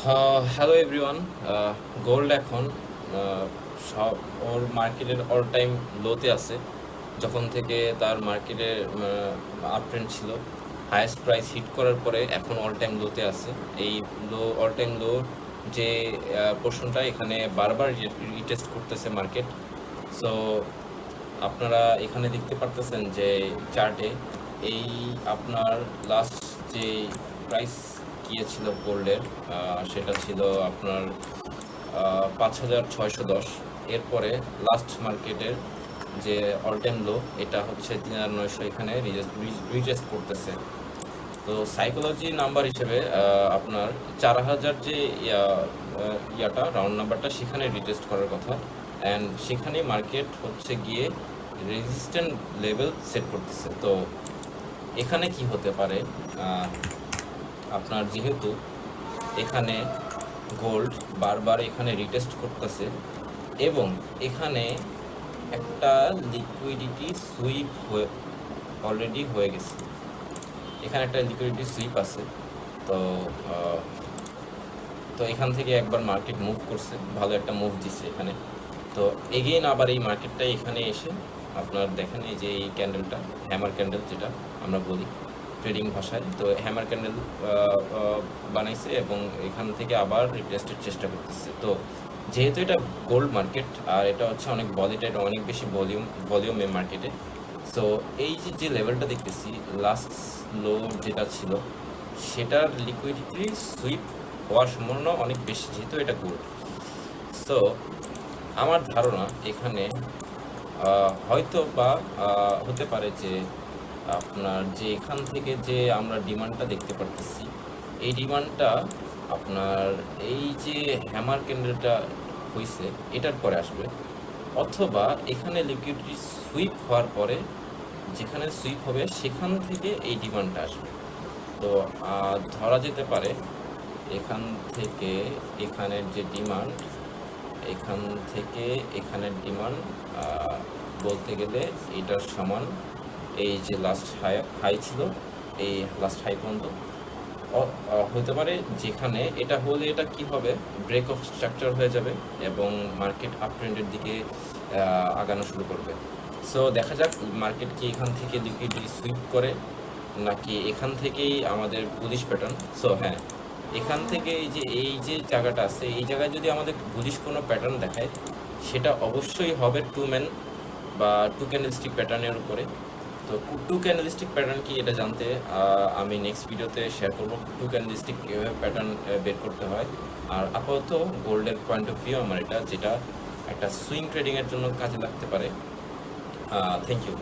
Hello everyone. Gold এখন আহ, সব ওর মার্কেটের অল টাইম লোতে আছে। যখন থেকে তার মার্কেটে আপ ট্রেন্ড ছিল, হায়েস্ট প্রাইস হিট করার পরে এখন অল টাইম লোতে আছে। এই অল টাইম লো যে পোর্শনটা এখানে বারবার রিটেস্ট করতেছে মার্কেট। সো আপনারা এখানে দেখতে পারতেছেন যে চার্টে এই আপনার লাস্ট যে প্রাইস গিয়েছিল গোল্ডের, সেটা ছিল আপনার 5,610। এরপরে লাস্ট মার্কেটের যে অল টাইম লো এটা হচ্ছে 3,900, এখানে রিটেস্ট করতেছে। তো সাইকোলজি নাম্বার হিসেবে আপনার 4,000 যে ইয়াটা রাউন্ড নাম্বারটা সেখানে রিটেস্ট করার কথা, অ্যান্ড সেখানে মার্কেট হচ্ছে গিয়ে রেজিস্ট্যান্ট লেভেল সেট করতেছে। তো এখানে কি হতে পারে, আপনার যেহেতু এখানে গোল্ড বারবার এখানে রিটেস্ট করতেছে এবং এখানে একটা লিকুইডিটি সুইপ অলরেডি হয়ে গেছে, এখানে একটা লিকুইডিটি সুইপ আছে। তো তো এখান থেকে একবার মার্কেট মুভ করছে, ভালো একটা মুভ দিচ্ছে এখানে। তো এগেইন আবার এই মার্কেটটা এখানে এসে আপনার দেখেন এই যে এই ক্যান্ডেলটা হ্যামার ক্যান্ডেল যেটা আমরা বলি ট্রেডিং ভাষায়, তো হ্যামার ক্যান্ডেল বানাইছে এবং এখান থেকে আবার রিটেস্টের চেষ্টা করতেছে। তো যেহেতু এটা গোল্ড মার্কেট আর এটা হচ্ছে অনেক ভলিটাইল, অনেক বেশি ভলিউমে মার্কেটে, সো এই যে লেভেলটা দেখতেছি লাস্ট লো যেটা ছিল সেটার লিকুইডিটি সুইপ হওয়ার সম্ভাবনা অনেক বেশি, যেহেতু এটা গোল্ড। সো আমার ধারণা এখানে হয়তো বা হতে পারে যে আপনার যে এখান থেকে যে আমরা ডিমান্ডটা দেখতে পারতেছি, এই ডিমান্ডটা আপনার এই যে হ্যামার ক্যান্ডেলটা হয়েছে এটার পরে আসবে, অথবা এখানে লিকুইডিটি সুইপ হওয়ার পরে যেখানে সুইপ হবে সেখান থেকে এই ডিমান্ডটা আসবে। তো ধরা যেতে পারে এখান থেকে এখানের যে ডিমান্ড, এখান থেকে এখানের ডিমান্ড বলতে গেলে এটার সমান এই যে লাস্ট হাই ছিল, এই লাস্ট হাই পর্যন্ত হতে পারে। যেখানে এটা হলে এটা কি হবে, ব্রেক অফ স্ট্রাকচার হয়ে যাবে এবং মার্কেট আপ ট্রেন্ডের দিকে আগানো শুরু করবে। সো দেখা যাক মার্কেট কি এখান থেকে লিকুইডিটি সুইপ করে নাকি এখান থেকেই আমাদের বুলিশ প্যাটার্ন। সো হ্যাঁ, এখান থেকে এই যে জায়গাটা আছে, এই জায়গায় যদি আমাদের বুলিশ কোনো প্যাটার্ন দেখায় সেটা অবশ্যই হবে টু ম্যান বা টু ক্যান্ডেলস্টিক প্যাটার্নের উপরে। তো টু ক্যান্ডেলস্টিক প্যাটার্ন কি এটা জানতে আমি নেক্সট ভিডিওতে শেয়ার করবো টু ক্যান্ডেলস্টিক কীভাবে প্যাটার্ন বের করতে হয়। আর আপাতত গোল্ডের পয়েন্ট অফ ভিউ আমার এটা, যেটা একটা সুইং ট্রেডিংয়ের জন্য কাজে লাগতে পারে। Thank you.